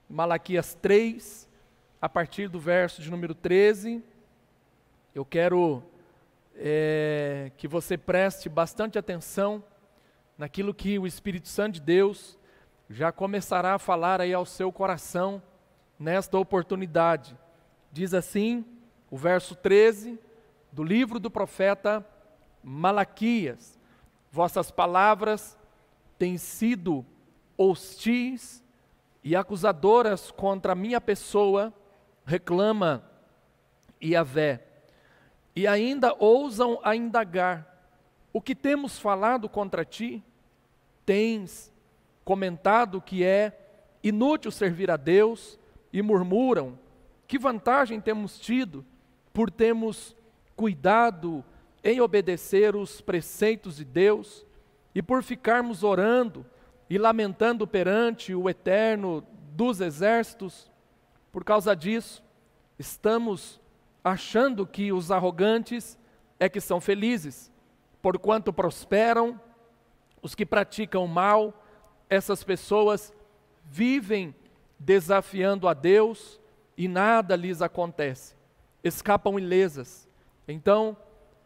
Malaquias 3, a partir do verso de número 13. Eu quero que você preste bastante atenção naquilo que o Espírito Santo de Deus já começará a falar aí ao seu coração nesta oportunidade. Diz assim, o verso 13 do livro do profeta Malaquias: vossas palavras têm sido hostis e acusadoras contra a minha pessoa, reclama Yahvé. E ainda ousam a indagar: o que temos falado contra ti? Tens comentado que é inútil servir a Deus e murmuram: que vantagem temos tido por termos cuidado em obedecer os preceitos de Deus e por ficarmos orando e lamentando perante o Eterno dos Exércitos? Por causa disso, estamos achando que os arrogantes é que são felizes, porquanto prosperam os que praticam o mal. Essas pessoas vivem desafiando a Deus e nada lhes acontece, escapam ilesas. Então,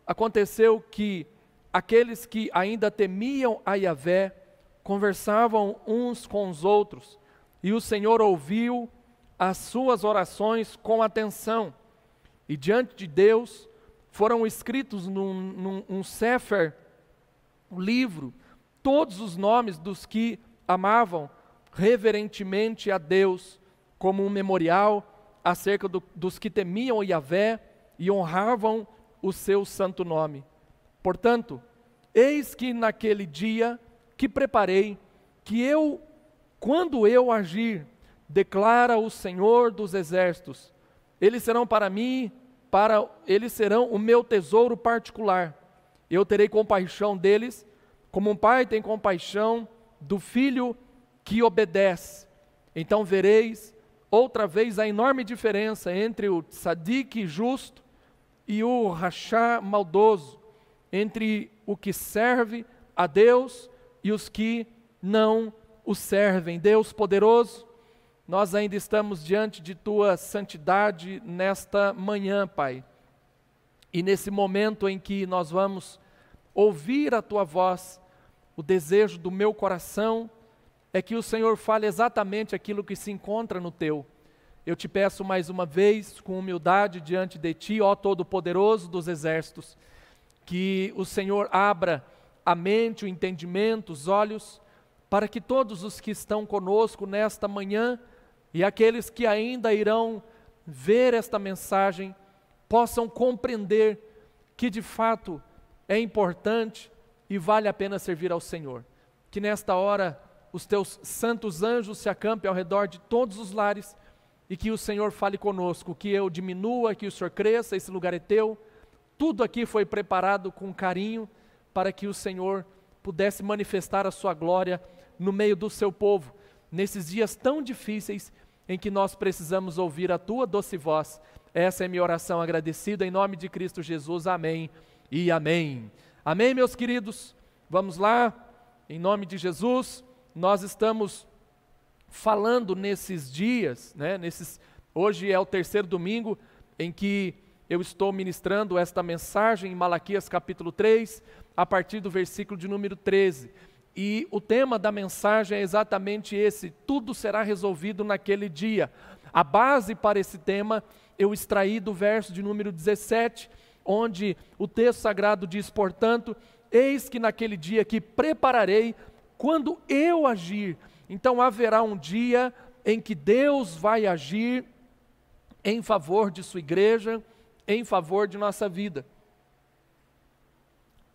aconteceu que aqueles que ainda temiam a Yahvé conversavam uns com os outros, e o Senhor ouviu as suas orações com atenção, e diante de Deus foram escritos num sefer, um livro, todos os nomes dos que amavam reverentemente a Deus, como um memorial acerca dos que temiam Yahvé e honravam o seu santo nome. Portanto, eis que naquele dia que preparei, quando eu agir, declara o Senhor dos Exércitos, eles serão para mim, eles serão o meu tesouro particular. Eu terei compaixão deles, como um pai tem compaixão do filho que obedece. Então vereis outra vez a enorme diferença entre o tzadik justo e o rachá maldoso, entre o que serve a Deus e os que não o servem. Deus poderoso, nós ainda estamos diante de Tua santidade nesta manhã, Pai. E nesse momento em que nós vamos ouvir a Tua voz, o desejo do meu coração é que o Senhor fale exatamente aquilo que se encontra no Teu. Eu te peço mais uma vez, com humildade diante de Ti, ó Todo-Poderoso dos Exércitos, que o Senhor abra a mente, o entendimento, os olhos, para que todos os que estão conosco nesta manhã e aqueles que ainda irão ver esta mensagem possam compreender que de fato é importante e vale a pena servir ao Senhor. Que nesta hora os Teus santos anjos se acampem ao redor de todos os lares e que o Senhor fale conosco, que eu diminua, que o Senhor cresça, esse lugar é Teu. Tudo aqui foi preparado com carinho para que o Senhor pudesse manifestar a Sua glória no meio do Seu povo, nesses dias tão difíceis em que nós precisamos ouvir a Tua doce voz. Essa é minha oração agradecida, em nome de Cristo Jesus, amém e amém. Amém, meus queridos? Vamos lá, em nome de Jesus. Nós estamos falando nesses dias, hoje é o terceiro domingo em que eu estou ministrando esta mensagem em Malaquias capítulo 3, a partir do versículo de número 13. E o tema da mensagem é exatamente esse: tudo será resolvido naquele dia. A base para esse tema eu extraí do verso de número 17, onde o texto sagrado diz: portanto, eis que naquele dia que prepararei, quando eu agir. Então haverá um dia em que Deus vai agir em favor de sua igreja, em favor de nossa vida.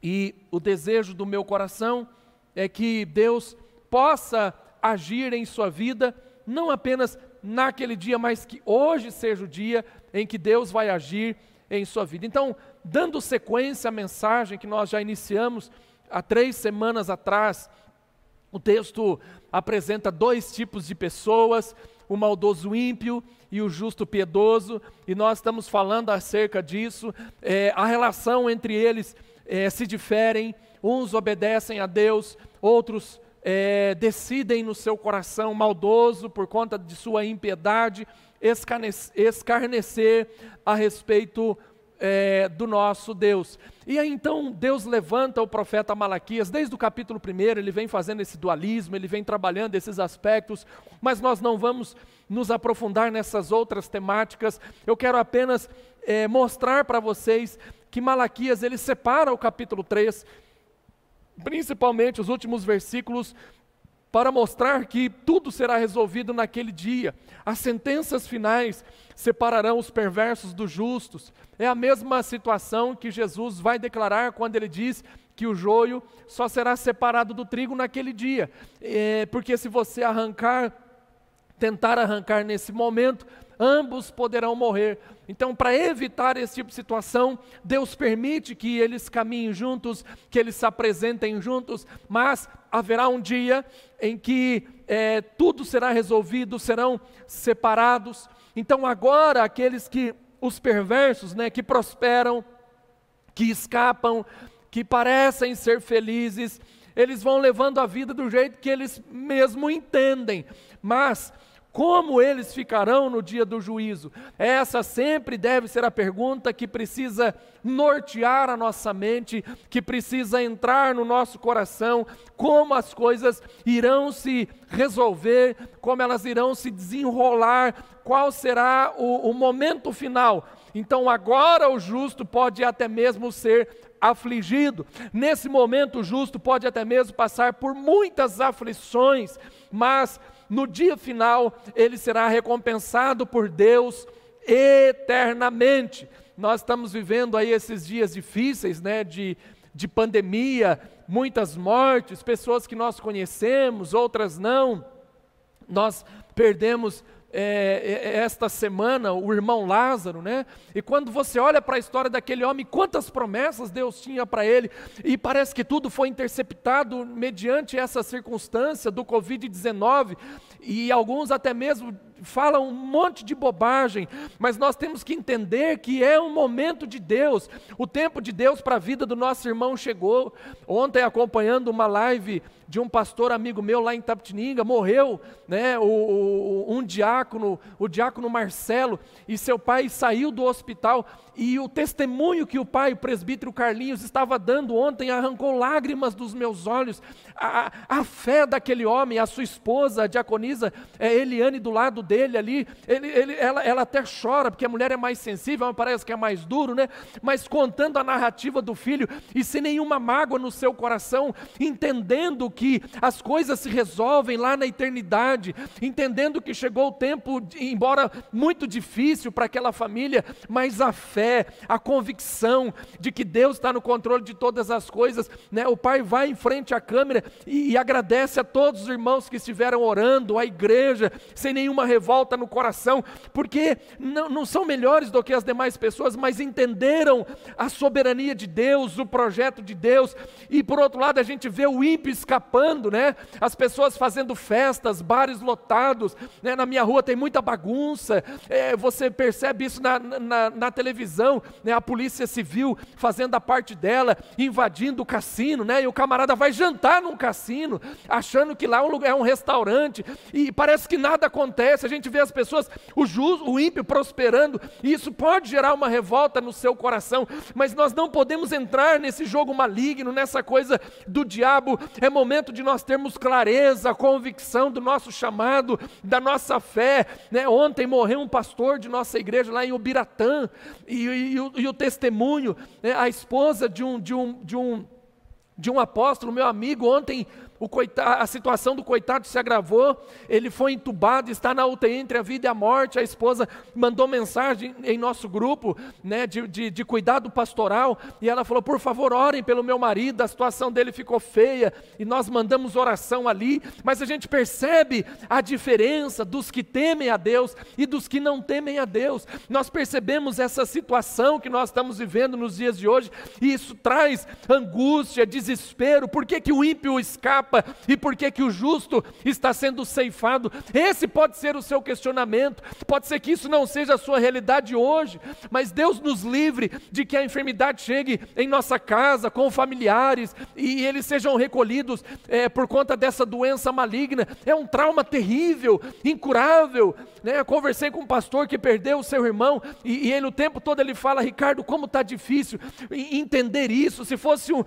E o desejo do meu coração é que Deus possa agir em sua vida, não apenas naquele dia, mas que hoje seja o dia em que Deus vai agir em sua vida. Então, dando sequência à mensagem que nós já iniciamos há 3 semanas atrás, o texto apresenta 2 tipos de pessoas, o maldoso ímpio e o justo piedoso, e nós estamos falando acerca disso. A relação entre eles se diferem, uns obedecem a Deus, outros decidem no seu coração maldoso, por conta de sua impiedade, escarnecer a respeito do nosso Deus. E aí então Deus levanta o profeta Malaquias, desde o capítulo 1, ele vem fazendo esse dualismo, ele vem trabalhando esses aspectos, mas nós não vamos nos aprofundar nessas outras temáticas. Eu quero apenas mostrar para vocês que Malaquias, ele separa o capítulo 3, principalmente os últimos versículos, para mostrar que tudo será resolvido naquele dia. As sentenças finais separarão os perversos dos justos. É a mesma situação que Jesus vai declarar quando ele diz que o joio só será separado do trigo naquele dia. Porque se você tentar arrancar nesse momento, ambos poderão morrer. Então, para evitar esse tipo de situação, Deus permite que eles caminhem juntos, que eles se apresentem juntos, mas haverá um dia em que tudo será resolvido, serão separados. Então agora os perversos, que prosperam, que escapam, que parecem ser felizes, eles vão levando a vida do jeito que eles mesmo entendem, mas como eles ficarão no dia do juízo? Essa sempre deve ser a pergunta que precisa nortear a nossa mente, que precisa entrar no nosso coração, como as coisas irão se resolver, como elas irão se desenrolar, qual será o momento final. Então agora o justo pode até mesmo ser afligido, nesse momento o justo pode até mesmo passar por muitas aflições, mas no dia final ele será recompensado por Deus eternamente. Nós estamos vivendo aí esses dias difíceis, de pandemia, muitas mortes, pessoas que nós conhecemos, outras não. Nós perdemos esta semana o irmão Lázaro, e quando você olha para a história daquele homem, quantas promessas Deus tinha para ele, e parece que tudo foi interceptado mediante essa circunstância do Covid-19, e alguns até mesmo falam um monte de bobagem, mas nós temos que entender que é um momento de Deus, o tempo de Deus para a vida do nosso irmão chegou. Ontem, acompanhando uma live de um pastor amigo meu lá em Itapetininga, morreu, o diácono Marcelo, e seu pai saiu do hospital, e o testemunho que o pai, o presbítero Carlinhos, estava dando ontem, arrancou lágrimas dos meus olhos. A fé daquele homem, a sua esposa, a diaconisa Eliane, do lado dele ali, ela até chora, porque a mulher é mais sensível, parece que é mais duro, mas contando a narrativa do filho, e sem nenhuma mágoa no seu coração, entendendo que as coisas se resolvem lá na eternidade, entendendo que chegou o tempo, embora muito difícil para aquela família, mas a fé, a convicção de que Deus está no controle de todas as coisas, o pai vai em frente à câmera e agradece a todos os irmãos que estiveram orando, a igreja, sem nenhuma revolta no coração, porque não são melhores do que as demais pessoas, mas entenderam a soberania de Deus, o projeto de Deus. E por outro lado a gente vê o ímpio escapando, as pessoas fazendo festas, bares lotados, na minha rua tem muita bagunça, você percebe isso na televisão, a polícia civil fazendo a parte dela, invadindo o cassino, e o camarada vai jantar num cassino, achando que lá é um restaurante, e parece que nada acontece. A gente vê as pessoas, o ímpio prosperando, e isso pode gerar uma revolta no seu coração, mas nós não podemos entrar nesse jogo maligno, nessa coisa do diabo. É momento de nós termos clareza, convicção do nosso chamado, da nossa fé. Ontem morreu um pastor de nossa igreja lá em Ubiratã, e o testemunho, a esposa de um apóstolo, meu amigo, ontem a situação do coitado se agravou, ele foi entubado, está na UTI entre a vida e a morte. A esposa mandou mensagem em nosso grupo, de cuidado pastoral, e ela falou: por favor, orem pelo meu marido, a situação dele ficou feia, e nós mandamos oração ali. Mas a gente percebe a diferença dos que temem a Deus e dos que não temem a Deus. Nós percebemos essa situação que nós estamos vivendo nos dias de hoje, e isso traz angústia, desespero. Por que o ímpio escapa? escapa e por que o justo está sendo ceifado. Esse pode ser o seu questionamento, pode ser que isso não seja a sua realidade hoje, mas Deus nos livre de que a enfermidade chegue em nossa casa, com familiares, e eles sejam recolhidos por conta dessa doença maligna. É um trauma terrível, incurável, né? Eu conversei com um pastor que perdeu o seu irmão, e ele o tempo todo ele fala: Ricardo, como está difícil entender isso. Se fosse um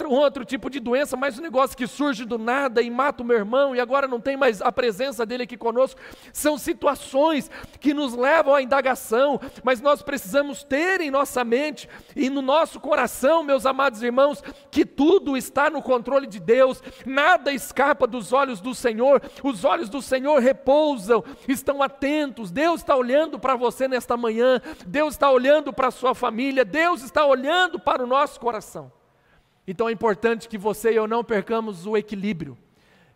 outro tipo de doença, mas um negócio que surge do nada e mata o meu irmão, e agora não tem mais a presença dele aqui conosco. São situações que nos levam à indagação, mas nós precisamos ter em nossa mente e no nosso coração, meus amados irmãos, que tudo está no controle de Deus, nada escapa dos olhos do Senhor. Os olhos do Senhor repousam, estão atentos. Deus está olhando para você nesta manhã, Deus está olhando para a sua família, Deus está olhando para o nosso coração. Então é importante que você e eu não percamos o equilíbrio.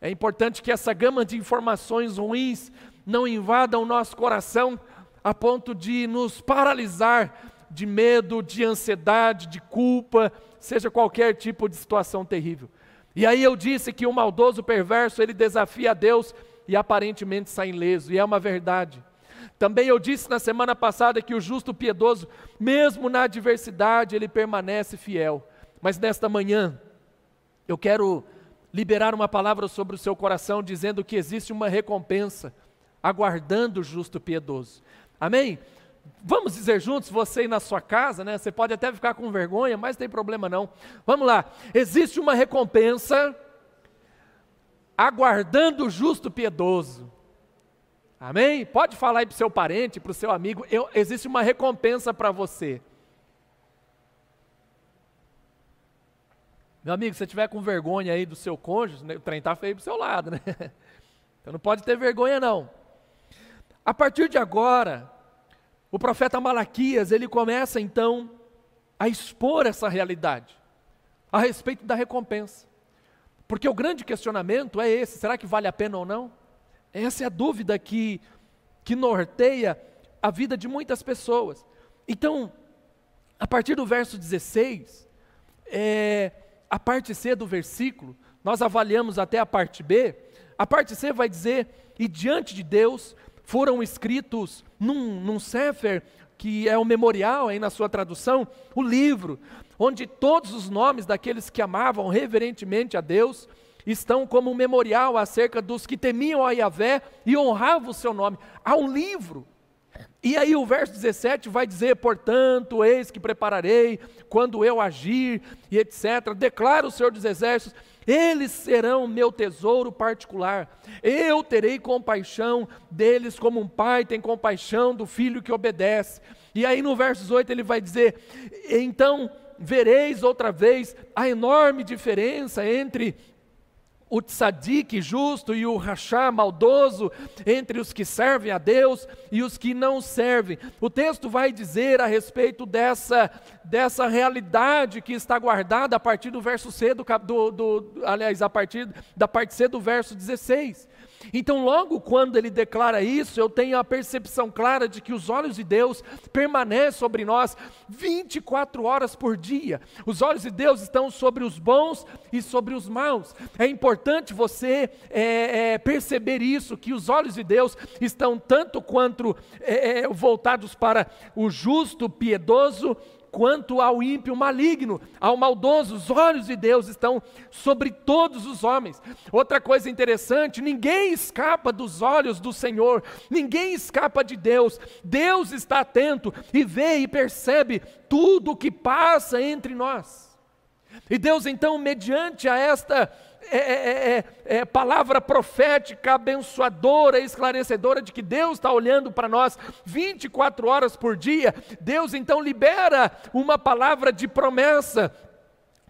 É importante que essa gama de informações ruins não invada o nosso coração a ponto de nos paralisar de medo, de ansiedade, de culpa, seja qualquer tipo de situação terrível. E aí eu disse que o maldoso perverso, ele desafia a Deus e aparentemente sai ileso, e é uma verdade. Também eu disse na semana passada que o justo piedoso, mesmo na adversidade, ele permanece fiel. Mas nesta manhã, eu quero liberar uma palavra sobre o seu coração, dizendo que existe uma recompensa aguardando o justo piedoso. Amém? Vamos dizer juntos, você aí na sua casa, né? Você pode até ficar com vergonha, mas não tem problema não. Vamos lá. Existe uma recompensa aguardando o justo piedoso. Amém? Pode falar aí para o seu parente, para o seu amigo. Existe uma recompensa para você. Meu amigo, se você estiver com vergonha aí do seu cônjuge, né, o trem está feio para o seu lado, né? Então não pode ter vergonha não. A partir de agora, o profeta Malaquias, ele começa então a expor essa realidade a respeito da recompensa. Porque o grande questionamento é esse: será que vale a pena ou não? Essa é a dúvida que norteia a vida de muitas pessoas. Então, a partir do verso 16, a parte C do versículo, nós avaliamos até a parte B. A parte C vai dizer: e diante de Deus foram escritos num sefer, que é o memorial aí na sua tradução, o livro, onde todos os nomes daqueles que amavam reverentemente a Deus estão como um memorial acerca dos que temiam a Yahvé e honravam o seu nome. Há um livro. E aí o verso 17 vai dizer: portanto, eis que prepararei quando eu agir, e etc. Declara o Senhor dos Exércitos: eles serão meu tesouro particular, eu terei compaixão deles como um pai tem compaixão do filho que obedece. E aí no verso 18 ele vai dizer: então vereis outra vez a enorme diferença entre o tzadik justo e o rachá maldoso, entre os que servem a Deus e os que não servem. O texto vai dizer a respeito dessa realidade que está guardada a partir do verso C a partir da parte C do verso 16. Então logo quando ele declara isso, eu tenho a percepção clara de que os olhos de Deus permanecem sobre nós 24 horas por dia. Os olhos de Deus estão sobre os bons e sobre os maus. É importante você perceber isso, que os olhos de Deus estão tanto quanto voltados para o justo, piedoso, quanto ao ímpio maligno, ao maldoso. Os olhos de Deus estão sobre todos os homens. Outra coisa interessante: ninguém escapa dos olhos do Senhor, ninguém escapa de Deus. Deus está atento e vê e percebe tudo o que passa entre nós. E Deus então, mediante a esta palavra profética, abençoadora, esclarecedora, de que Deus está olhando para nós 24 horas por dia, Deus então libera uma palavra de promessa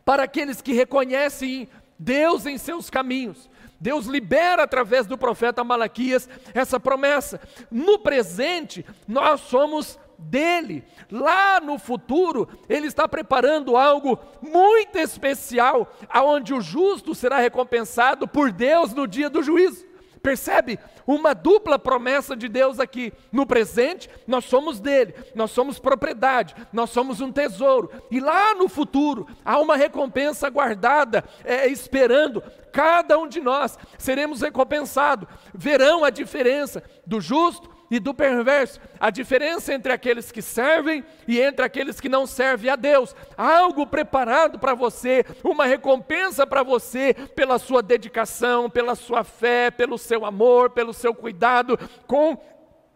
para aqueles que reconhecem Deus em seus caminhos. Deus libera através do profeta Malaquias essa promessa. No presente, nós somos dele. Lá no futuro, ele está preparando algo muito especial, aonde o justo será recompensado por Deus no dia do juízo. Percebe? Uma dupla promessa de Deus aqui. No presente, nós somos dele, nós somos propriedade, nós somos um tesouro. E lá no futuro, há uma recompensa guardada, esperando. Cada um de nós seremos recompensados. Verão a diferença do justo e do perverso, a diferença entre aqueles que servem e entre aqueles que não servem a Deus. Algo preparado para você, uma recompensa para você pela sua dedicação, pela sua fé, pelo seu amor, pelo seu cuidado com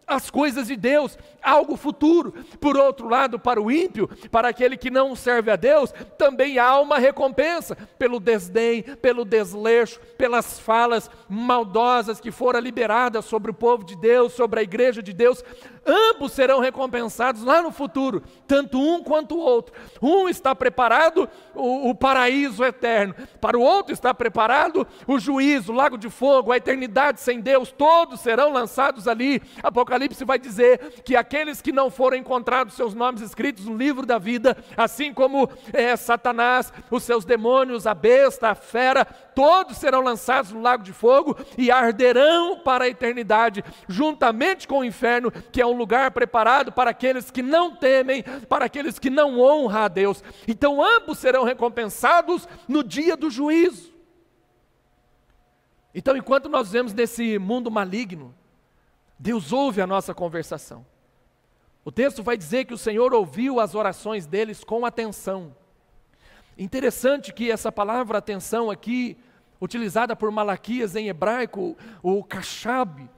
as coisas de Deus, algo futuro. Por outro lado, para o ímpio, para aquele que não serve a Deus, também há uma recompensa pelo desdém, pelo desleixo, pelas falas maldosas que foram liberadas sobre o povo de Deus, sobre a igreja de Deus. Ambos serão recompensados lá no futuro, tanto um quanto o outro. Um está preparado o paraíso eterno, para o outro está preparado o juízo, o lago de fogo, a eternidade sem Deus. Todos serão lançados ali. Apocalipse vai dizer que aqueles que não foram encontrados seus nomes escritos no livro da vida, assim como Satanás, os seus demônios, a besta, a fera, todos serão lançados no lago de fogo e arderão para a eternidade, juntamente com o inferno, que é um lugar preparado para aqueles que não temem, para aqueles que não honram a Deus. Então ambos serão recompensados no dia do juízo. Então, enquanto nós vivemos nesse mundo maligno, Deus ouve a nossa conversação. O texto vai dizer que o Senhor ouviu as orações deles com atenção. Interessante que essa palavra atenção aqui, utilizada por Malaquias em hebraico, o kashab,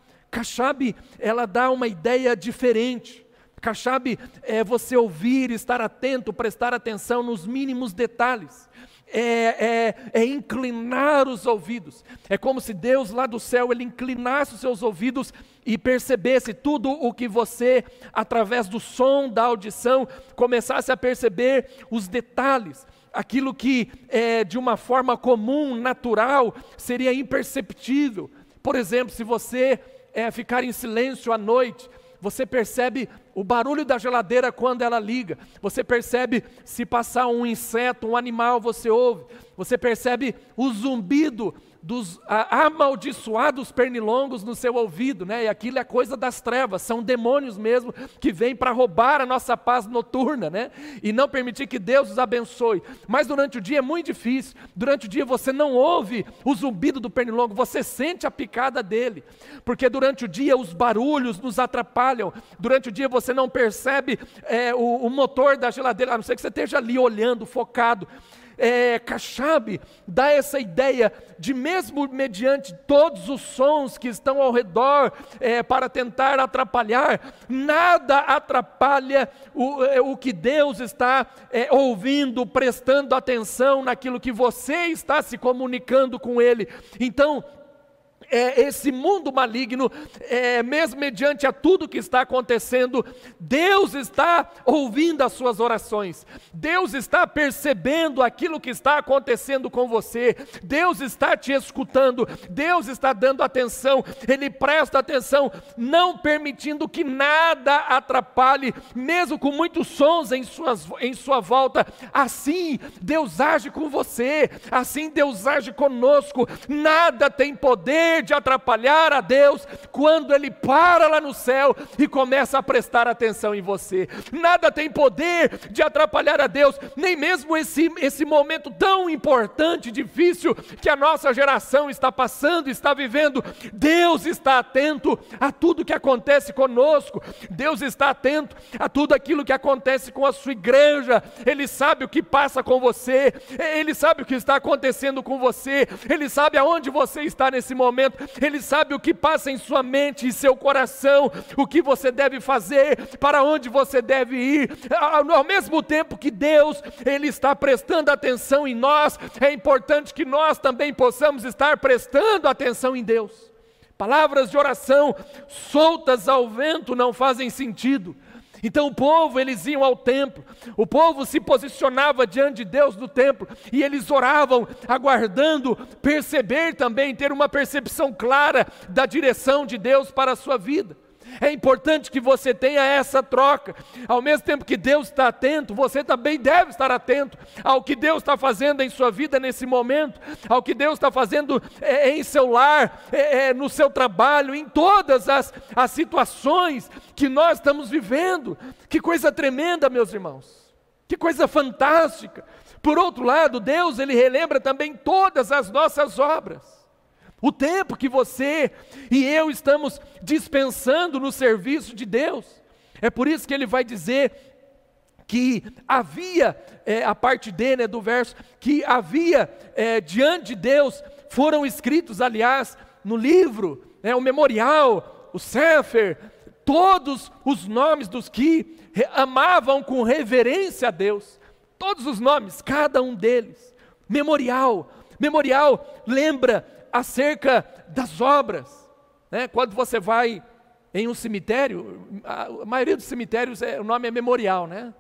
ela dá uma ideia diferente. Kashab é você ouvir, estar atento, prestar atenção nos mínimos detalhes. É inclinar os ouvidos. É como se Deus lá do céu, Ele inclinasse os seus ouvidos e percebesse tudo o que você, através do som da audição, começasse a perceber os detalhes. Aquilo que de uma forma comum, natural, seria imperceptível. Por exemplo, se você ficar em silêncio à noite, você percebe o barulho da geladeira quando ela liga. Você percebe se passar um inseto, um animal, você ouve. Você percebe o zumbido dos amaldiçoados pernilongos no seu ouvido, né? E aquilo é coisa das trevas, são demônios mesmo que vêm para roubar a nossa paz noturna, né? E não permitir que Deus os abençoe. Mas durante o dia é muito difícil. Durante o dia você não ouve o zumbido do pernilongo, você sente a picada dele, porque durante o dia os barulhos nos atrapalham. Durante o dia você não percebe o motor da geladeira, a não ser que você esteja ali olhando, focado. Kashab dá essa ideia de, mesmo mediante todos os sons que estão ao redor para tentar atrapalhar, nada atrapalha o que Deus está ouvindo, prestando atenção naquilo que você está se comunicando com Ele. Então, esse mundo maligno, mesmo mediante a tudo que está acontecendo, Deus está ouvindo as suas orações, Deus está percebendo aquilo que está acontecendo com você, Deus está te escutando, Deus está dando atenção, Ele presta atenção, não permitindo que nada atrapalhe, mesmo com muitos sons em sua volta. Assim Deus age com você, assim Deus age conosco. Nada tem poder de atrapalhar a Deus quando Ele para lá no céu e começa a prestar atenção em você. Nada tem poder de atrapalhar a Deus, nem mesmo esse momento tão importante, difícil, que a nossa geração está passando, está vivendo. Deus está atento a tudo que acontece conosco, Deus está atento a tudo aquilo que acontece com a sua igreja. Ele sabe o que passa com você, Ele sabe o que está acontecendo com você, Ele sabe aonde você está nesse momento, Ele sabe o que passa em sua mente e seu coração, o que você deve fazer, para onde você deve ir. Ao mesmo tempo que Deus, Ele está prestando atenção em nós, é importante que nós também possamos estar prestando atenção em Deus. Palavras de oração soltas ao vento não fazem sentido. Então o povo, eles iam ao templo, o povo se posicionava diante de Deus no templo, e eles oravam, aguardando perceber também, ter uma percepção clara da direção de Deus para a sua vida. É importante que você tenha essa troca. Ao mesmo tempo que Deus está atento, você também deve estar atento ao que Deus está fazendo em sua vida nesse momento, ao que Deus está fazendo em seu lar, no seu trabalho, em todas as situações que nós estamos vivendo. Que coisa tremenda, meus irmãos. Que coisa fantástica. Por outro lado, Deus, Ele relembra também todas as nossas obras. O tempo que você e eu estamos dispensando no serviço de Deus. É por isso que ele vai dizer que havia, a parte D, né, do verso, que havia diante de Deus, foram escritos, aliás, no livro, o memorial, o Sefer, todos os nomes dos que amavam com reverência a Deus. Todos os nomes, cada um deles. Memorial lembra acerca das obras, né? Quando você vai em um cemitério, a maioria dos cemitérios o nome é memorial, né?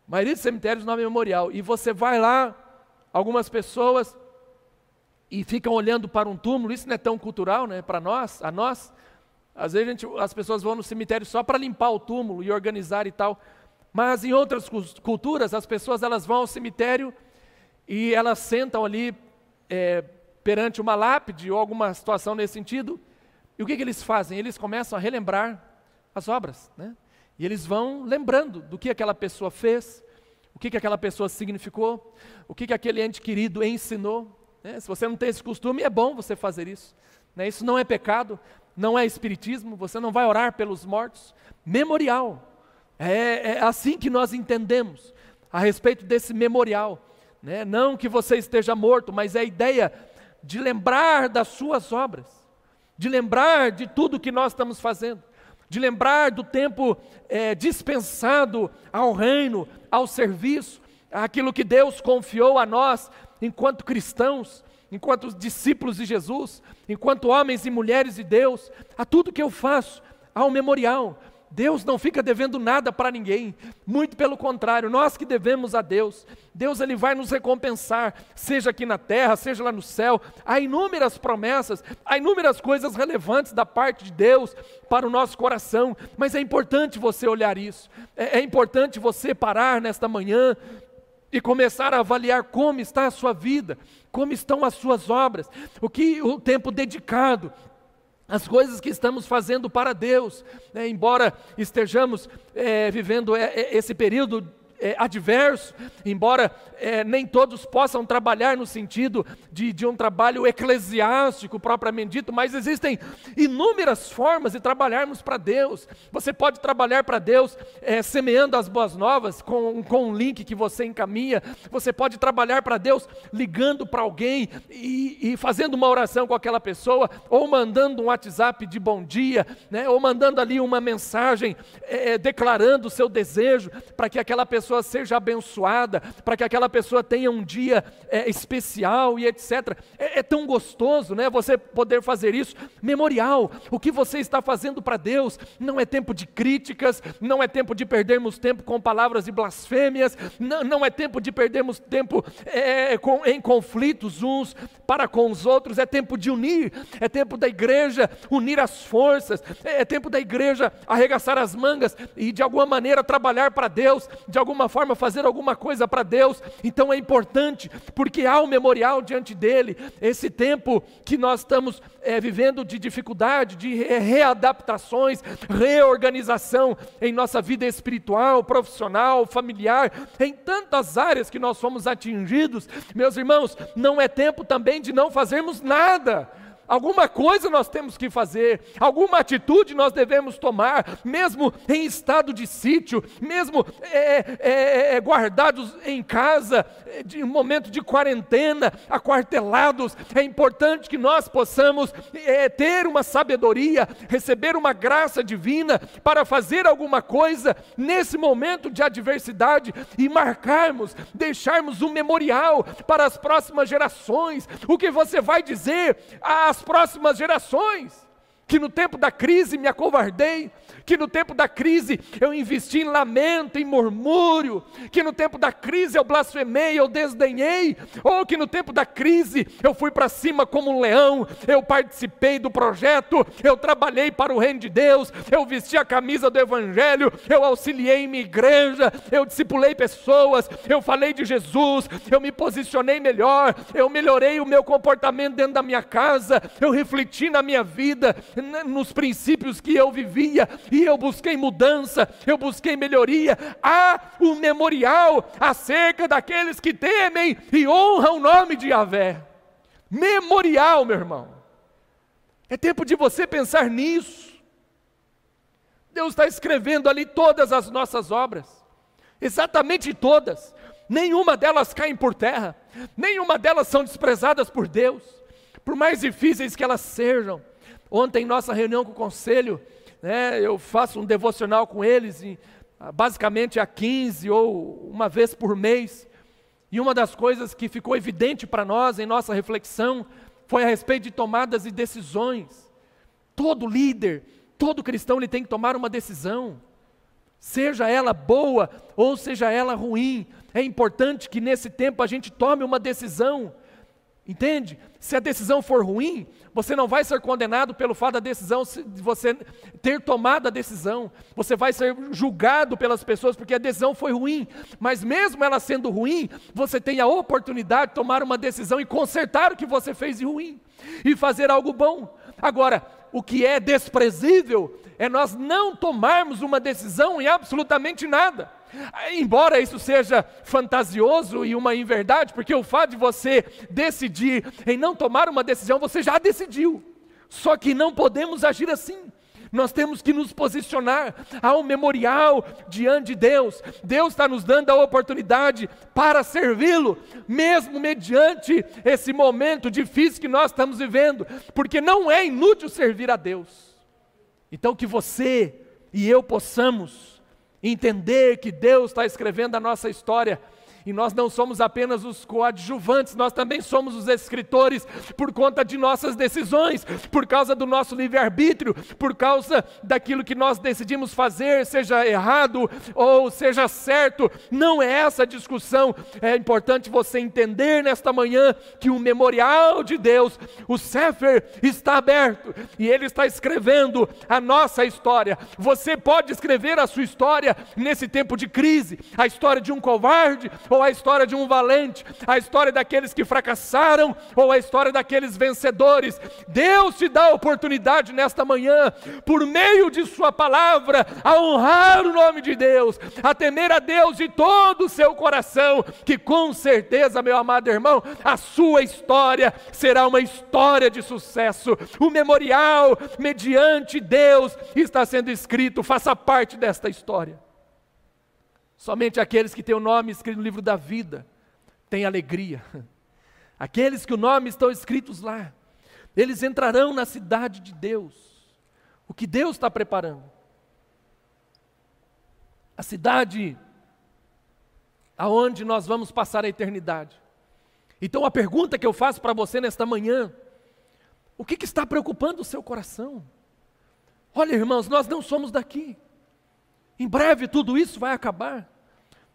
A maioria dos cemitérios o nome é memorial, e você vai lá, algumas pessoas, e ficam olhando para um túmulo. Isso não é tão cultural, né? Para nós, às vezes as pessoas vão no cemitério só para limpar o túmulo e organizar e tal, mas em outras culturas, as pessoas elas vão ao cemitério e elas sentam ali, perante uma lápide ou alguma situação nesse sentido, e o que eles fazem? Eles começam a relembrar as obras, né? E eles vão lembrando do que aquela pessoa fez, o que aquela pessoa significou, o que aquele ente querido ensinou, né? Se você não tem esse costume, é bom você fazer isso, né? Isso não é pecado, não é espiritismo, você não vai orar pelos mortos. Memorial, é assim que nós entendemos a respeito desse memorial, né? Não que você esteja morto, mas é a ideia de lembrar das suas obras, de lembrar de tudo que nós estamos fazendo, de lembrar do tempo dispensado ao reino, ao serviço, aquilo que Deus confiou a nós enquanto cristãos, enquanto discípulos de Jesus, enquanto homens e mulheres de Deus. A tudo que eu faço há um memorial. Deus não fica devendo nada para ninguém, muito pelo contrário, nós que devemos a Deus. Deus ele vai nos recompensar, seja aqui na terra, seja lá no céu. Há inúmeras promessas, há inúmeras coisas relevantes da parte de Deus para o nosso coração, mas é importante você olhar isso, é importante você parar nesta manhã e começar a avaliar como está a sua vida, como estão as suas obras, o tempo dedicado, as coisas que estamos fazendo para Deus, né? Embora estejamos vivendo esse período adverso, embora nem todos possam trabalhar no sentido de um trabalho eclesiástico propriamente dito, mas existem inúmeras formas de trabalharmos para Deus. Você pode trabalhar para Deus semeando as boas novas com um link que você encaminha. Você pode trabalhar para Deus ligando para alguém e fazendo uma oração com aquela pessoa, ou mandando um WhatsApp de bom dia, né? Ou mandando ali uma mensagem declarando o seu desejo para que aquela pessoa seja abençoada, para que aquela pessoa tenha um dia especial e etc. É tão gostoso, né? Você poder fazer isso. Memorial, o que você está fazendo para Deus. Não é tempo de críticas, não é tempo de perdermos tempo com palavras e blasfêmias, não é tempo de perdermos tempo em conflitos uns para com os outros. É tempo de unir, é tempo da igreja unir as forças, é tempo da igreja arregaçar as mangas e de alguma maneira trabalhar para Deus, de alguma forma fazer alguma coisa para Deus. Então é importante, porque há um memorial diante dele. Esse tempo que nós estamos vivendo de dificuldade, de readaptações, reorganização em nossa vida espiritual, profissional, familiar, em tantas áreas que nós fomos atingidos, meus irmãos, não é tempo também de não fazermos nada. Alguma coisa nós temos que fazer, alguma atitude nós devemos tomar, mesmo em estado de sítio, mesmo guardados em casa, de um momento de quarentena, aquartelados. É importante que nós possamos ter uma sabedoria, receber uma graça divina para fazer alguma coisa nesse momento de adversidade e marcarmos, deixarmos um memorial para as próximas gerações. O que você vai dizer às próximas gerações? que no tempo da crise me acovardei, que no tempo da crise eu investi em lamento, em murmúrio, que no tempo da crise eu blasfemei, eu desdenhei, ou que no tempo da crise eu fui para cima como um leão, eu participei do projeto, eu trabalhei para o reino de Deus, eu vesti a camisa do evangelho, eu auxiliei em minha igreja, eu discipulei pessoas, eu falei de Jesus, eu me posicionei melhor, eu melhorei o meu comportamento dentro da minha casa, eu refleti na minha vida, nos princípios que eu vivia, e eu busquei mudança, eu busquei melhoria. Há um memorial acerca daqueles que temem e honram o nome de Yahvé. Memorial, meu irmão. É tempo de você pensar nisso. Deus está escrevendo ali todas as nossas obras, exatamente todas. Nenhuma delas caem por terra, nenhuma delas são desprezadas por Deus, por mais difíceis que elas sejam. Ontem, em nossa reunião com o conselho, eu faço um devocional com eles, basicamente a 15 ou uma vez por mês, e uma das coisas que ficou evidente para nós em nossa reflexão, foi a respeito de tomadas e decisões. Todo líder, todo cristão, ele tem que tomar uma decisão, seja ela boa ou seja ela ruim. É importante que nesse tempo a gente tome uma decisão, entende? Se a decisão for ruim, você não vai ser condenado pelo fato da decisão, de você ter tomado a decisão. Você vai ser julgado pelas pessoas porque a decisão foi ruim. Mas mesmo ela sendo ruim, você tem a oportunidade de tomar uma decisão e consertar o que você fez de ruim. E fazer algo bom. Agora, o que é desprezível é nós não tomarmos uma decisão em absolutamente nada. Embora isso seja fantasioso e uma inverdade, porque o fato de você decidir em não tomar uma decisão, você já decidiu. Só que não podemos agir assim. Nós temos que nos posicionar. Há um memorial diante de Deus. Deus está nos dando a oportunidade para servi-lo, mesmo mediante esse momento difícil que nós estamos vivendo, porque não é inútil servir a Deus. Então que você e eu possamos entender que Deus está escrevendo a nossa história, e nós não somos apenas os coadjuvantes, nós também somos os escritores, por conta de nossas decisões, por causa do nosso livre-arbítrio, por causa daquilo que nós decidimos fazer, seja errado ou seja certo. Não é essa a discussão. É importante você entender nesta manhã que o memorial de Deus, o Sefer, está aberto, e Ele está escrevendo a nossa história. Você pode escrever a sua história nesse tempo de crise, a história de um covarde, ou a história de um valente, a história daqueles que fracassaram, ou a história daqueles vencedores. Deus te dá a oportunidade nesta manhã, por meio de sua palavra, a honrar o nome de Deus, a temer a Deus de todo o seu coração, que com certeza, meu amado irmão, a sua história será uma história de sucesso. O memorial mediante Deus está sendo escrito, faça parte desta história. Somente aqueles que têm o nome escrito no livro da vida têm alegria. Aqueles que o nome estão escritos lá, eles entrarão na cidade de Deus. O que Deus está preparando? A cidade aonde nós vamos passar a eternidade. Então a pergunta que eu faço para você nesta manhã: o que está preocupando o seu coração? Olha, irmãos, nós não somos daqui. Em breve tudo isso vai acabar.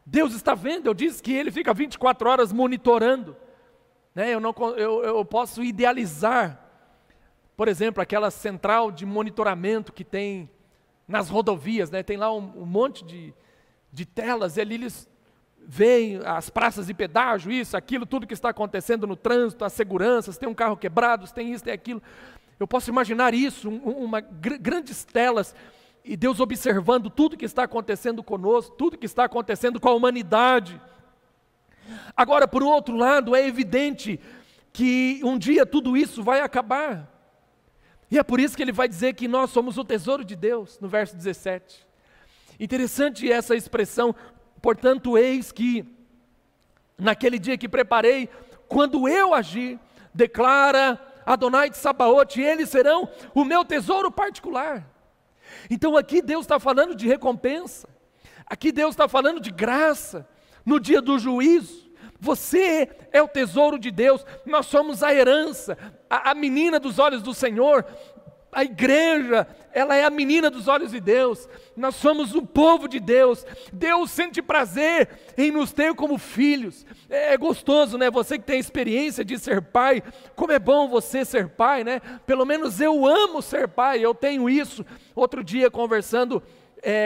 Deus está vendo. Eu disse que Ele fica 24 horas monitorando. Eu posso idealizar, por exemplo, aquela central de monitoramento que tem nas rodovias, tem lá um monte de telas, e ali eles veem as praças de pedágio, isso, aquilo, tudo que está acontecendo no trânsito, as seguranças, tem um carro quebrado, tem isso, tem aquilo. Eu posso imaginar isso, grandes telas, e Deus observando tudo que está acontecendo conosco, tudo que está acontecendo com a humanidade. Agora, por outro lado, é evidente que um dia tudo isso vai acabar. E é por isso que ele vai dizer que nós somos o tesouro de Deus, no verso 17. Interessante essa expressão: portanto, eis que naquele dia que preparei, quando eu agir, declara Adonai de Sabaote, eles serão o meu tesouro particular. Então aqui Deus está falando de recompensa, aqui Deus está falando de graça, no dia do juízo. Você é o tesouro de Deus, nós somos a herança, a menina dos olhos do Senhor. A igreja, ela é a menina dos olhos de Deus, nós somos o povo de Deus, Deus sente prazer em nos ter como filhos. É gostoso, né? Você que tem experiência de ser pai, como é bom você ser pai, né? Pelo menos eu amo ser pai, eu tenho isso. Outro dia conversando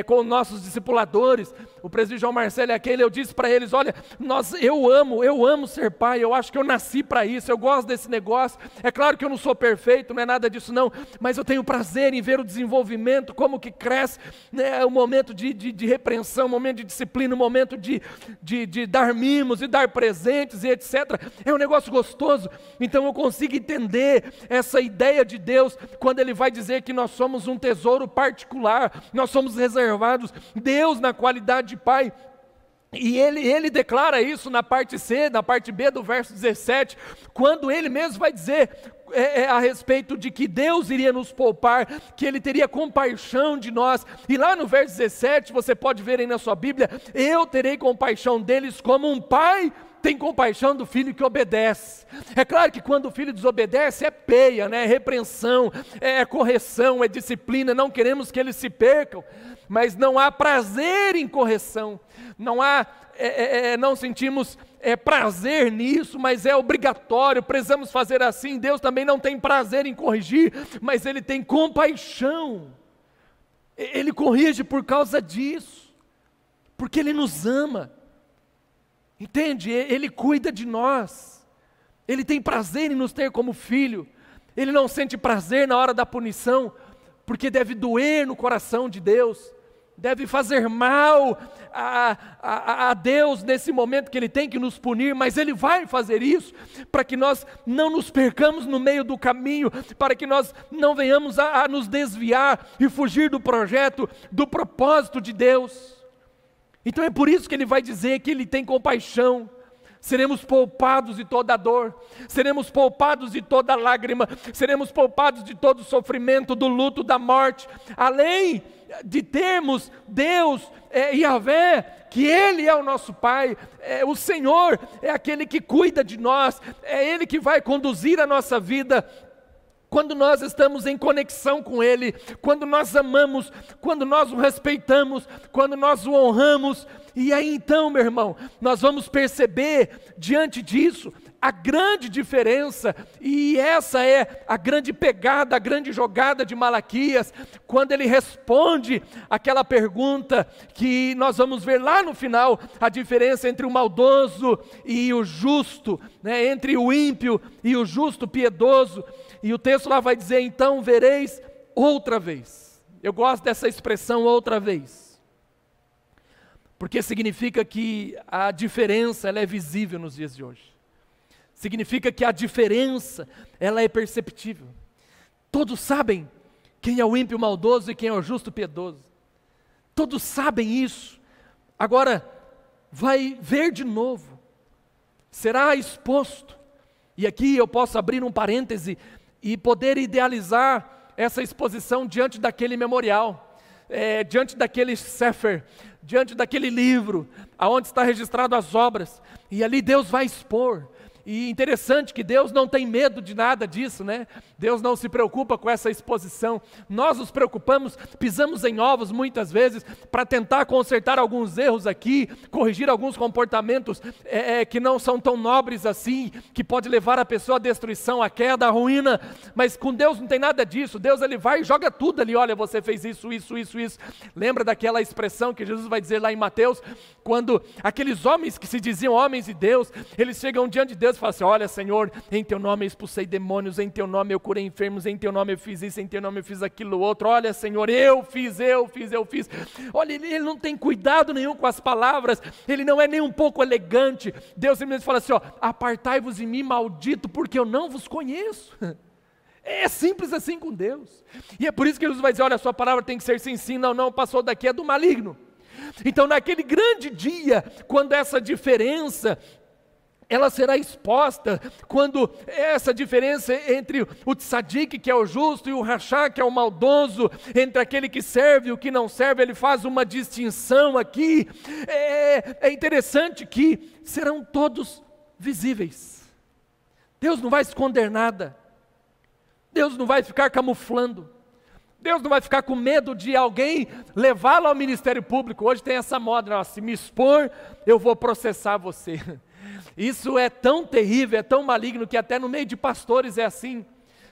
com nossos discipuladores, o presbítero João Marcelo e aquele, eu disse para eles, olha, eu amo ser pai, eu acho que eu nasci para isso, eu gosto desse negócio, é claro que eu não sou perfeito, não é nada disso não, mas eu tenho prazer em ver o desenvolvimento, como que cresce, né, o momento de repreensão, o momento de disciplina, o momento de dar mimos e dar presentes e etc, é um negócio gostoso. Então eu consigo entender essa ideia de Deus, quando Ele vai dizer que nós somos um tesouro particular, nós somos reservados, Deus na qualidade de Pai, e ele declara isso na parte C, na parte B do verso 17, quando Ele mesmo vai dizer a respeito de que Deus iria nos poupar, que Ele teria compaixão de nós, e lá no verso 17, você pode ver aí na sua Bíblia, eu terei compaixão deles como um pai tem compaixão do filho que obedece. É claro que quando o filho desobedece é peia, né? É repreensão, é correção, é disciplina, não queremos que eles se percam, mas não há prazer em correção, não sentimos prazer nisso, mas é obrigatório, precisamos fazer assim. Deus também não tem prazer em corrigir, mas Ele tem compaixão, Ele corrige por causa disso, porque Ele nos ama. Entende? Ele cuida de nós, Ele tem prazer em nos ter como filho, Ele não sente prazer na hora da punição, porque deve doer no coração de Deus, deve fazer mal a Deus nesse momento que Ele tem que nos punir, mas Ele vai fazer isso, para que nós não nos percamos no meio do caminho, para que nós não venhamos a nos desviar e fugir do projeto, do propósito de Deus. Então é por isso que Ele vai dizer que Ele tem compaixão, seremos poupados de toda dor, seremos poupados de toda lágrima, seremos poupados de todo sofrimento, do luto, da morte, além de termos Deus, Yahvé, que Ele é o nosso Pai, o Senhor é aquele que cuida de nós, é Ele que vai conduzir a nossa vida. Quando nós estamos em conexão com Ele, quando nós amamos, quando nós o respeitamos, quando nós o honramos, e aí então, meu irmão, nós vamos perceber diante disso a grande diferença, e essa é a grande pegada, a grande jogada de Malaquias, quando ele responde aquela pergunta que nós vamos ver lá no final, a diferença entre o maldoso e o justo, né, entre o ímpio e o justo piedoso. E o texto lá vai dizer, então vereis outra vez. Eu gosto dessa expressão outra vez, porque significa que a diferença ela é visível nos dias de hoje. Significa que a diferença ela é perceptível. Todos sabem quem é o ímpio maldoso e quem é o justo piedoso. Todos sabem isso. Agora, vai ver de novo. Será exposto. E aqui eu posso abrir um parêntese e poder idealizar essa exposição diante daquele memorial, diante daquele sefer, diante daquele livro, aonde está registrado as obras, e ali Deus vai expor. E interessante que Deus não tem medo de nada disso, né? Deus não se preocupa com essa exposição. Nós nos preocupamos, pisamos em ovos muitas vezes para tentar consertar alguns erros aqui, corrigir alguns comportamentos que não são tão nobres assim, que pode levar a pessoa à destruição, à queda, à ruína. Mas com Deus não tem nada disso. Deus ele vai e joga tudo ali. Olha, você fez isso. Lembra daquela expressão que Jesus vai dizer lá em Mateus, quando aqueles homens que se diziam homens de Deus, eles chegam diante de Deus e falam assim, olha Senhor, em Teu nome eu expulsei demônios, em Teu nome eu curei enfermos, em Teu nome eu fiz isso, em Teu nome eu fiz aquilo outro, olha Senhor, eu fiz. Olha, ele não tem cuidado nenhum com as palavras, ele não é nem um pouco elegante. Deus simplesmente fala assim, apartai-vos de mim, maldito, porque eu não vos conheço. É simples assim com Deus. E é por isso que Jesus vai dizer, olha, a sua palavra tem que ser sim, não, passou daqui, é do maligno. Então naquele grande dia, quando essa diferença ela será exposta, quando essa diferença entre o tzadik, que é o justo, e o rachá, que é o maldoso, entre aquele que serve e o que não serve, ele faz uma distinção aqui. É interessante que serão todos visíveis. Deus não vai esconder nada. Deus não vai ficar camuflando. Deus não vai ficar com medo de alguém levá-lo ao ministério público. Hoje tem essa moda, se me expor, eu vou processar você. Isso é tão terrível, é tão maligno, que até no meio de pastores é assim.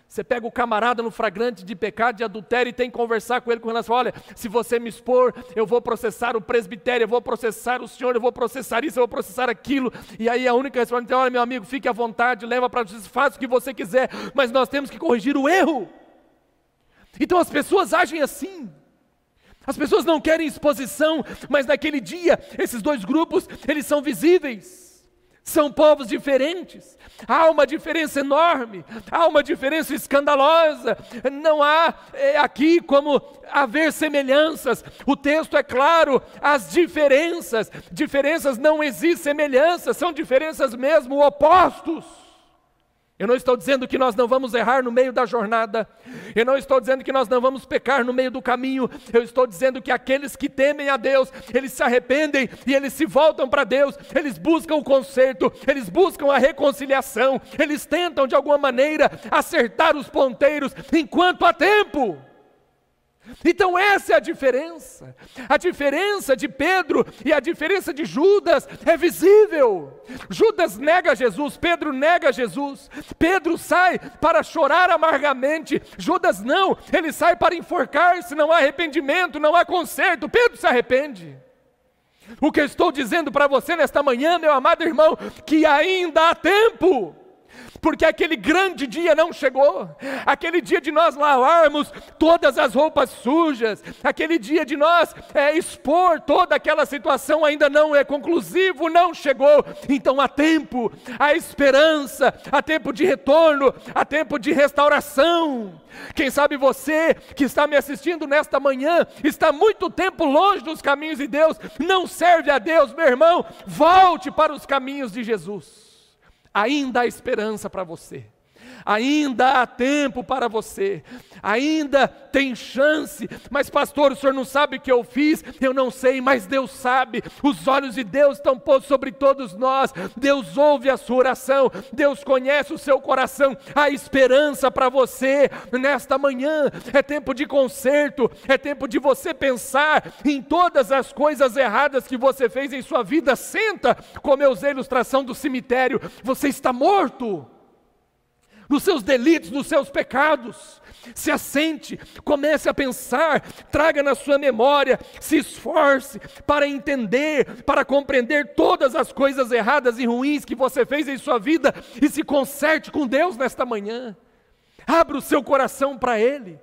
Você pega o camarada no flagrante de pecado, de adultério, e tem que conversar com ele com relação, olha, se você me expor, eu vou processar o presbitério, eu vou processar o senhor, eu vou processar isso, eu vou processar aquilo. E aí a única resposta é, olha meu amigo, fique à vontade, leva para a justiça, faça o que você quiser, mas nós temos que corrigir o erro. Então as pessoas agem assim. As pessoas não querem exposição, mas naquele dia, esses dois grupos, eles são visíveis. São povos diferentes, há uma diferença enorme, há uma diferença escandalosa, não há aqui como haver semelhanças, o texto é claro, as diferenças não existem semelhanças, são diferenças mesmo, opostos. Eu não estou dizendo que nós não vamos errar no meio da jornada, eu não estou dizendo que nós não vamos pecar no meio do caminho, eu estou dizendo que aqueles que temem a Deus, eles se arrependem e eles se voltam para Deus, eles buscam o conserto, eles buscam a reconciliação, eles tentam de alguma maneira acertar os ponteiros enquanto há tempo. Então essa é a diferença de Pedro e a diferença de Judas é visível. Judas nega Jesus, Pedro nega Jesus, Pedro sai para chorar amargamente, Judas não, ele sai para enforcar-se, não há arrependimento, não há conserto, Pedro se arrepende. O que eu estou dizendo para você nesta manhã, meu amado irmão, que ainda há tempo, porque aquele grande dia não chegou, aquele dia de nós lavarmos todas as roupas sujas, aquele dia de nós expor toda aquela situação ainda não é conclusivo, não chegou. Então há tempo, há esperança, há tempo de retorno, há tempo de restauração. Quem sabe você que está me assistindo nesta manhã, está muito tempo longe dos caminhos de Deus, não serve a Deus, meu irmão, volte para os caminhos de Jesus. Ainda há esperança para você, ainda há tempo para você, ainda tem chance. Mas pastor, o senhor não sabe o que eu fiz? Eu não sei, mas Deus sabe. Os olhos de Deus estão postos sobre todos nós, Deus ouve a sua oração, Deus conhece o seu coração. Há esperança para você nesta manhã, é tempo de conserto, é tempo de você pensar em todas as coisas erradas que você fez em sua vida. Senta, como eu usei a ilustração do cemitério, você está morto nos seus delitos, nos seus pecados. Se assente, comece a pensar, traga na sua memória, se esforce para entender, para compreender todas as coisas erradas e ruins que você fez em sua vida e se conserte com Deus nesta manhã. Abra o seu coração para Ele.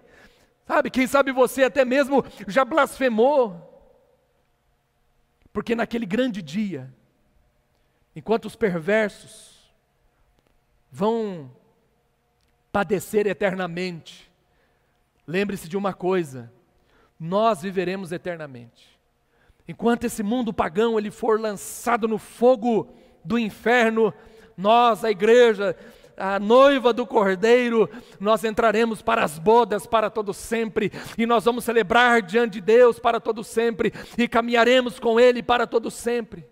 Sabe, quem sabe você até mesmo já blasfemou, porque naquele grande dia, enquanto os perversos vão padecer eternamente, lembre-se de uma coisa, nós viveremos eternamente. Enquanto esse mundo pagão ele for lançado no fogo do inferno, nós, a igreja, a noiva do Cordeiro, nós entraremos para as bodas para todo sempre, e nós vamos celebrar diante de Deus para todo sempre, e caminharemos com Ele para todo sempre.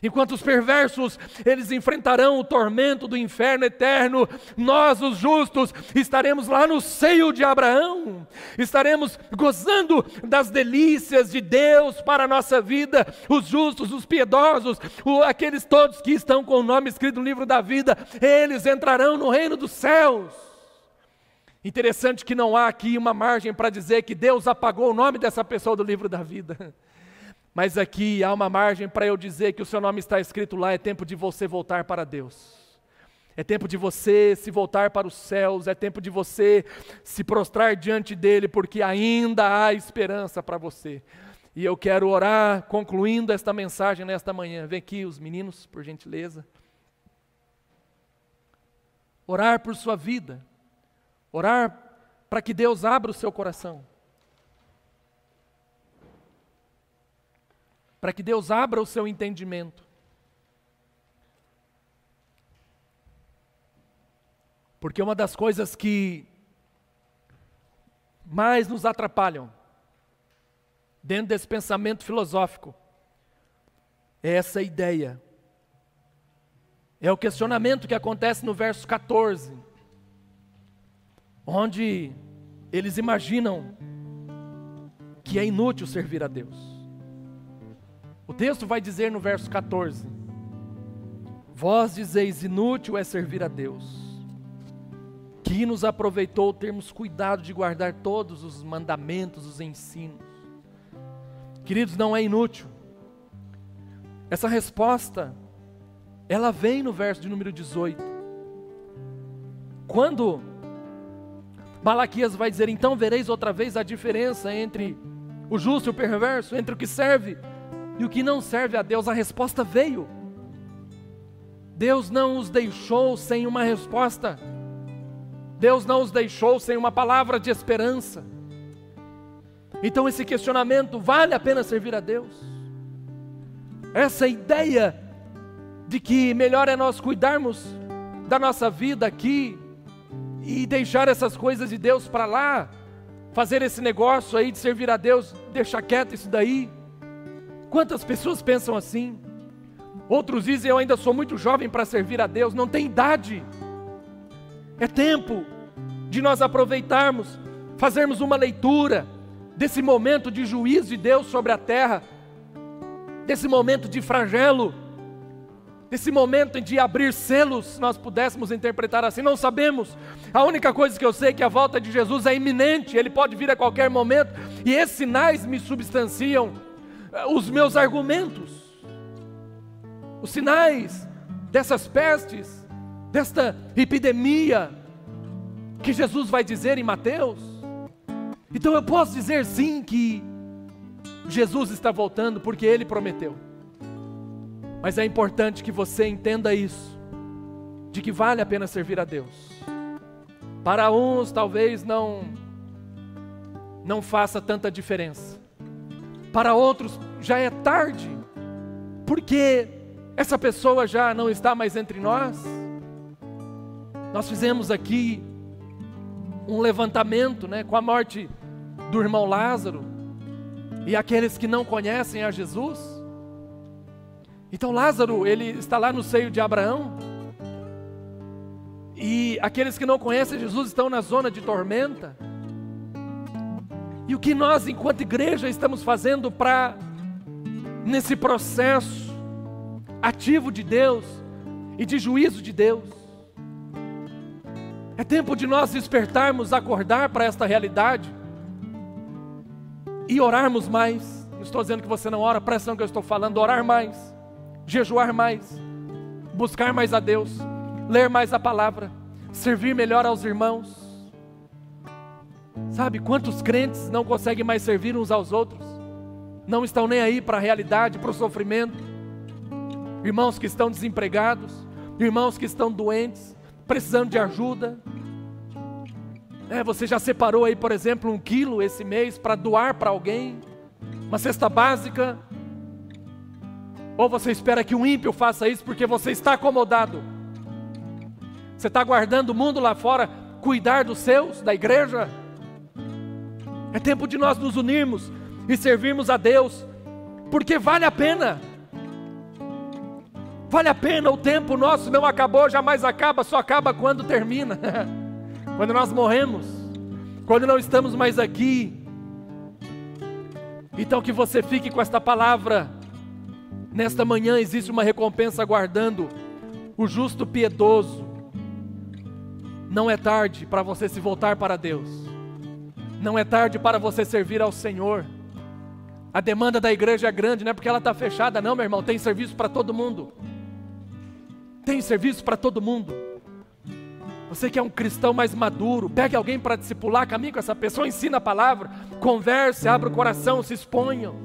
Enquanto os perversos, eles enfrentarão o tormento do inferno eterno, nós, os justos, estaremos lá no seio de Abraão, estaremos gozando das delícias de Deus para a nossa vida. Os justos, os piedosos, aqueles todos que estão com o nome escrito no livro da vida, eles entrarão no reino dos céus. Interessante que não há aqui uma margem para dizer que Deus apagou o nome dessa pessoa do livro da vida. Mas aqui há uma margem para eu dizer que o seu nome está escrito lá. É tempo de você voltar para Deus, é tempo de você se voltar para os céus, é tempo de você se prostrar diante dEle, porque ainda há esperança para você. E eu quero orar, concluindo esta mensagem nesta manhã. Vem aqui os meninos, por gentileza. Orar por sua vida, orar para que Deus abra o seu coração, para que Deus abra o seu entendimento. Porque uma das coisas que mais nos atrapalham dentro desse pensamento filosófico é essa ideia. É o questionamento que acontece no verso 14. onde eles imaginam que é inútil servir a Deus. O texto vai dizer no verso 14: vós dizeis, inútil é servir a Deus. Que nos aproveitou termos cuidado de guardar todos os mandamentos, os ensinos. Queridos, não é inútil. Essa resposta, ela vem no verso de número 18. Quando Malaquias vai dizer, então vereis outra vez a diferença entre o justo e o perverso, entre o que serve e o que não serve a Deus. A resposta veio. Deus não os deixou sem uma resposta. Deus não os deixou sem uma palavra de esperança. Então esse questionamento, vale a pena servir a Deus? Essa ideia de que melhor é nós cuidarmos da nossa vida aqui e deixar essas coisas de Deus para lá, fazer esse negócio aí de servir a Deus, deixar quieto isso daí. Quantas pessoas pensam assim? Outros dizem, eu ainda sou muito jovem para servir a Deus. Não tem idade. É tempo de nós aproveitarmos, fazermos uma leitura desse momento de juízo de Deus sobre a terra, desse momento de flagelo, desse momento de abrir selos, se nós pudéssemos interpretar assim, não sabemos. A única coisa que eu sei é que a volta de Jesus é iminente, Ele pode vir a qualquer momento, e esses sinais me substanciam os meus argumentos, os sinais dessas pestes, desta epidemia, que Jesus vai dizer em Mateus. Então eu posso dizer sim que Jesus está voltando porque Ele prometeu. Mas é importante que você entenda isso, de que vale a pena servir a Deus. Para uns talvez não faça tanta diferença. Para outros já é tarde, porque essa pessoa já não está mais entre nós. Nós fizemos aqui um levantamento, com a morte do irmão Lázaro e aqueles que não conhecem a Jesus. Então Lázaro, ele está lá no seio de Abraão, e aqueles que não conhecem Jesus estão na zona de tormenta. E o que nós, enquanto igreja, estamos fazendo para, nesse processo ativo de Deus e de juízo de Deus, é tempo de nós despertarmos, acordar para esta realidade e orarmos mais. Não estou dizendo que você não ora, presta atenção que eu estou falando, orar mais, jejuar mais, buscar mais a Deus, ler mais a palavra, servir melhor aos irmãos. Sabe quantos crentes não conseguem mais servir uns aos outros? Não estão nem aí para a realidade, para o sofrimento. Irmãos que estão desempregados, irmãos que estão doentes, precisando de ajuda. Você já separou aí, por exemplo, 1 quilo esse mês para doar para alguém? Uma cesta básica? Ou você espera que um ímpio faça isso porque você está acomodado? Você está guardando o mundo lá fora, cuidar dos seus, da igreja? É tempo de nós nos unirmos e servirmos a Deus, porque vale a pena. Vale a pena, o tempo nosso não acabou, jamais acaba, só acaba quando termina. Quando nós morremos, quando não estamos mais aqui. Então que você fique com esta palavra. Nesta manhã existe uma recompensa aguardando o justo piedoso. Não é tarde para você se voltar para Deus. Não é tarde para você servir ao Senhor. A demanda da igreja é grande, não é porque ela está fechada não, meu irmão, tem serviço para todo mundo. Tem serviço para todo mundo. Você que é um cristão mais maduro, pegue alguém para discipular, caminhe com essa pessoa, ensina a palavra, converse, abra o coração, se exponham.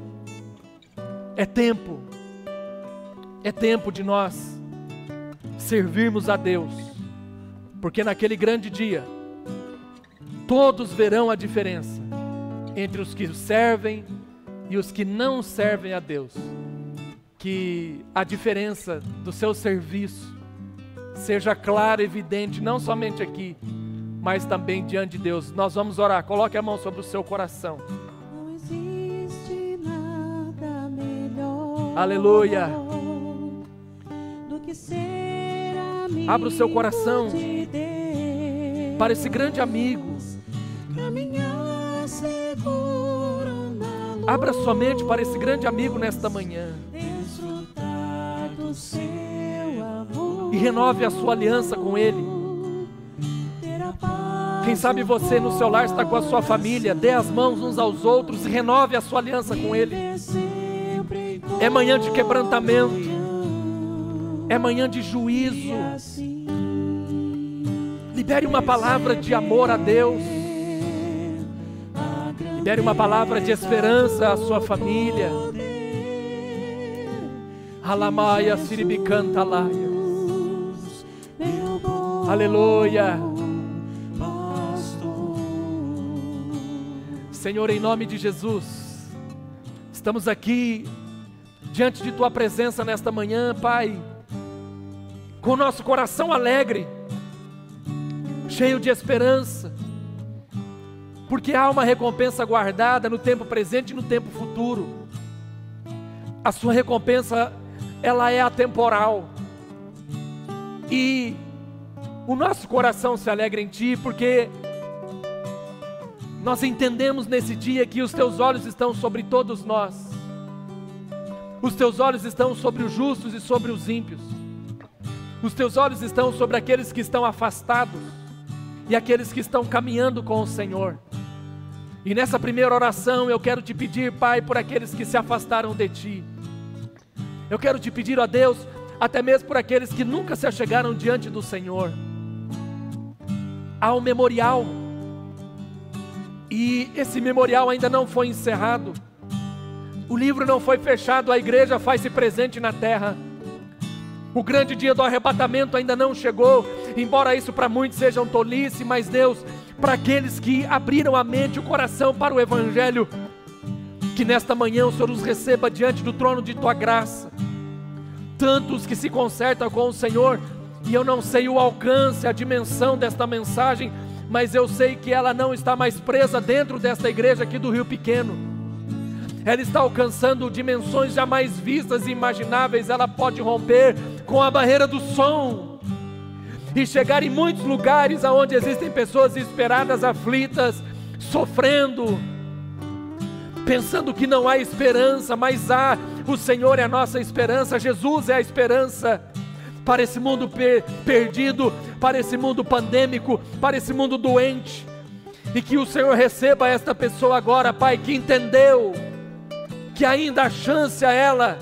É tempo de nós servirmos a Deus, porque naquele grande dia, todos verão a diferença entre os que servem e os que não servem a Deus. Que a diferença do seu serviço seja clara e evidente, não somente aqui, mas também diante de Deus. Nós vamos orar, coloque a mão sobre o seu coração. Não existe nada melhor. Aleluia. Do que ser amigo Abra o seu coração. de Deus. para esse grande amigo. Caminhar seguro na luz. Abra sua mente para esse grande amigo nesta manhã. Desfrutar do seu amor. E renove a sua aliança com Ele. Ter a paz. Quem sabe você no seu lar está com a sua família. Dê as mãos uns aos outros e renove a sua aliança com Ele. É manhã de quebrantamento. É manhã de juízo. Libere uma palavra de amor a Deus. Libere uma palavra de esperança à sua família. Alamaia siribicanta laia. Aleluia. Senhor, em nome de Jesus, estamos aqui diante de Tua presença nesta manhã, Pai, com o nosso coração alegre, cheio de esperança, porque há uma recompensa guardada no tempo presente e no tempo futuro. A sua recompensa, ela é atemporal, e o nosso coração se alegra em Ti, porque nós entendemos nesse dia que os Teus olhos estão sobre todos nós. Os Teus olhos estão sobre os justos e sobre os ímpios. Os Teus olhos estão sobre aqueles que estão afastados e aqueles que estão caminhando com o Senhor. E nessa primeira oração eu quero Te pedir, Pai, por aqueles que se afastaram de Ti. Eu quero Te pedir, ó Deus, até mesmo por aqueles que nunca se achegaram diante do Senhor. Há um memorial, e esse memorial ainda não foi encerrado. O livro não foi fechado, a igreja faz-se presente na terra. O grande dia do arrebatamento ainda não chegou, embora isso para muitos sejam tolice, mas Deus, para aqueles que abriram a mente e o coração para o Evangelho, que nesta manhã o Senhor os receba diante do trono de Tua graça. Tantos que se consertam com o Senhor, e eu não sei o alcance, a dimensão desta mensagem, mas eu sei que ela não está mais presa dentro desta igreja aqui do Rio Pequeno. Ela está alcançando dimensões jamais vistas e imagináveis. Ela pode romper com a barreira do som e chegar em muitos lugares onde existem pessoas desesperadas, aflitas, sofrendo, pensando que não há esperança, mas há. O Senhor é a nossa esperança, Jesus é a esperança para esse mundo perdido, para esse mundo pandêmico, para esse mundo doente. E que o Senhor receba esta pessoa agora, Pai, que entendeu que ainda há chance a ela.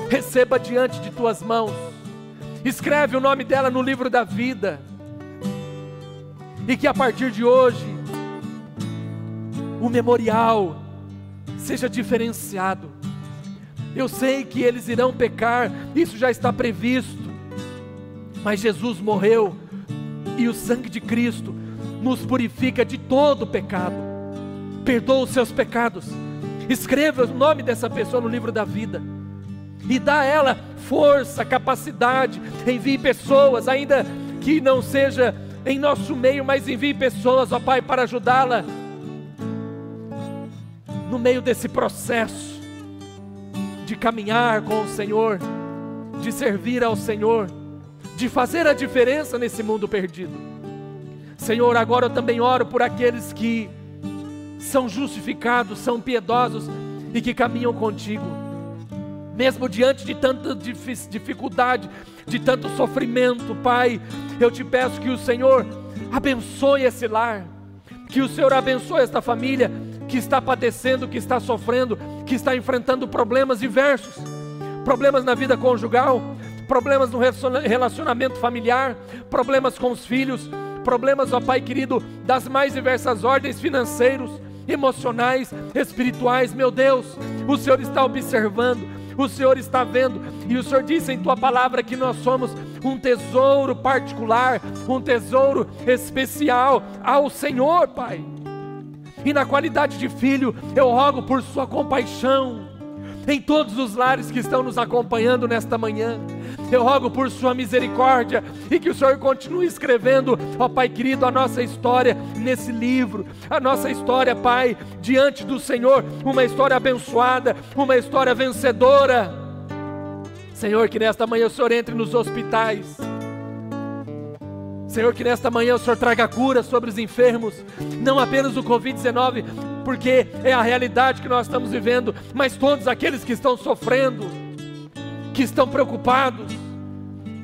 Receba diante de Tuas mãos. Escreve o nome dela no livro da vida. E que a partir de hoje o memorial seja diferenciado. Eu sei que eles irão pecar, isso já está previsto. Mas Jesus morreu e o sangue de Cristo nos purifica de todo pecado. Perdoa os seus pecados. Escreva o nome dessa pessoa no livro da vida e dá a ela força, capacidade. Envie pessoas, ainda que não seja em nosso meio, mas envie pessoas, ó Pai, para ajudá-la no meio desse processo de caminhar com o Senhor, de servir ao Senhor, de fazer a diferença nesse mundo perdido. Senhor, agora eu também oro por aqueles que são justificados, são piedosos e que caminham contigo, mesmo diante de tanta dificuldade, de tanto sofrimento. Pai, eu te peço que o Senhor abençoe esse lar, que o Senhor abençoe esta família que está padecendo, que está sofrendo, que está enfrentando problemas diversos, problemas na vida conjugal, problemas no relacionamento familiar, problemas com os filhos, problemas, ó Pai querido, das mais diversas ordens, financeiros, emocionais, espirituais. Meu Deus, o Senhor está observando, o Senhor está vendo, e o Senhor disse em Tua palavra que nós somos um tesouro particular, um tesouro especial ao Senhor, Pai. E na qualidade de filho, eu rogo por Sua compaixão em todos os lares que estão nos acompanhando nesta manhã. Eu rogo por Sua misericórdia e que o Senhor continue escrevendo, ó Pai querido, a nossa história nesse livro, a nossa história, Pai, diante do Senhor, uma história abençoada, uma história vencedora. Senhor, que nesta manhã o Senhor entre nos hospitais, Senhor, que nesta manhã o Senhor traga cura sobre os enfermos, não apenas o Covid-19, porque é a realidade que nós estamos vivendo, mas todos aqueles que estão sofrendo, que estão preocupados,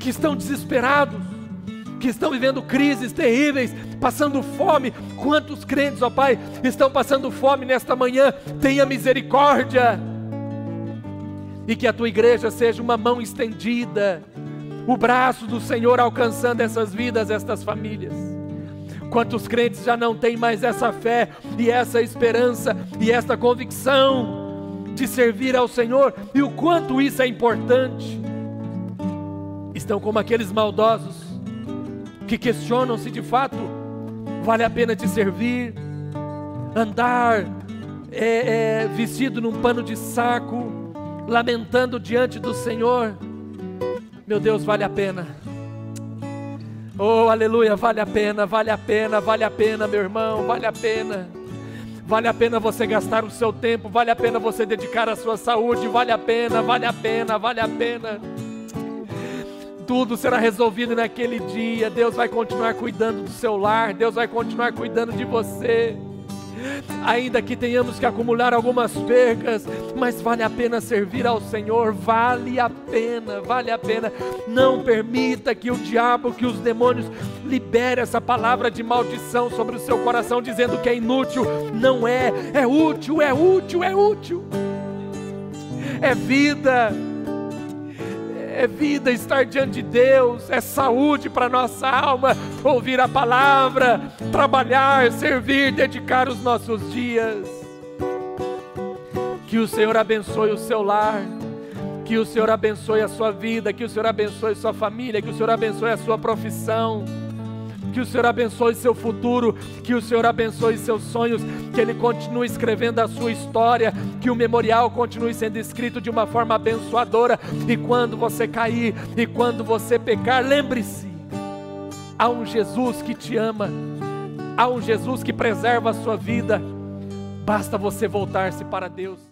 que estão desesperados, que estão vivendo crises terríveis, passando fome. Quantos crentes, ó Pai, estão passando fome nesta manhã? Tenha misericórdia, e que a Tua igreja seja uma mão estendida, o braço do Senhor alcançando essas vidas, estas famílias. Quantos crentes já não têm mais essa fé, e essa esperança, e essa convicção de servir ao Senhor, e o quanto isso é importante. Estão como aqueles maldosos, que questionam se de fato vale a pena te servir, andar vestido num pano de saco, lamentando diante do Senhor. Meu Deus, vale a pena. Oh, aleluia, vale a pena, vale a pena, vale a pena, meu irmão, vale a pena. Vale a pena você gastar o seu tempo, vale a pena você dedicar a sua saúde, vale a pena, vale a pena, vale a pena. Tudo será resolvido naquele dia. Deus vai continuar cuidando do seu lar, Deus vai continuar cuidando de você. Ainda que tenhamos que acumular algumas percas, mas vale a pena servir ao Senhor, vale a pena, vale a pena. Não permita que o diabo, que os demônios liberem essa palavra de maldição sobre o seu coração, dizendo que é inútil. Não é, é útil, é útil, é útil. É vida. É vida estar diante de Deus, é saúde para nossa alma, ouvir a palavra, trabalhar, servir, dedicar os nossos dias. Que o Senhor abençoe o seu lar, que o Senhor abençoe a sua vida, que o Senhor abençoe a sua família, que o Senhor abençoe a sua profissão, que o Senhor abençoe seu futuro, que o Senhor abençoe seus sonhos, que Ele continue escrevendo a sua história, que o memorial continue sendo escrito de uma forma abençoadora. E quando você cair, e quando você pecar, lembre-se, há um Jesus que te ama, há um Jesus que preserva a sua vida. Basta você voltar-se para Deus.